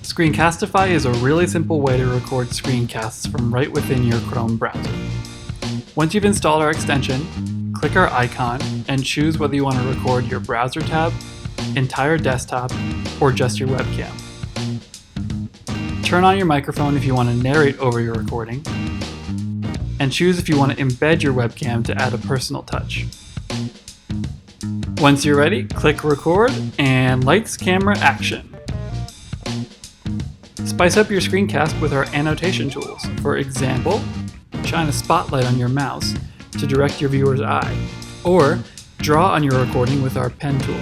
Screencastify is a really simple way to record screencasts from right within your Chrome browser. Once you've installed our extension, click our icon and choose whether you want to record your browser tab, entire desktop, or just your webcam. Turn on your microphone if you want to narrate over your recording, and choose if you want to embed your webcam to add a personal touch. Once you're ready, click record and lights, camera, action. Spice up your screencast with our annotation tools. For example, shine a spotlight on your mouse to direct your viewer's eye, or draw on your recording with our pen tool.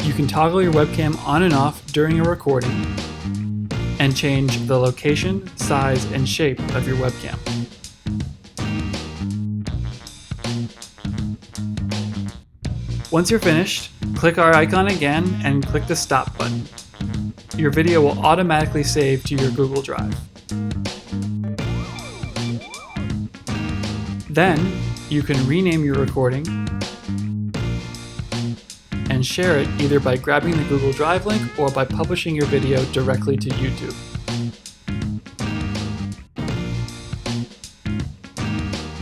You can toggle your webcam on and off during a recording and change the location, size, and shape of your webcam. Once you're finished, click our icon again and click the stop button. Your video will automatically save to your Google Drive. Then, you can rename your recording and share it either by grabbing the Google Drive link or by publishing your video directly to YouTube.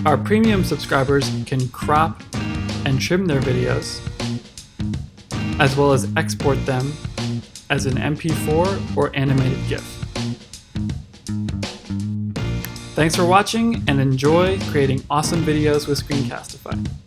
Our premium subscribers can crop and trim their videos, as well as export them as an MP4 or animated GIF. Thanks for watching and enjoy creating awesome videos with Screencastify.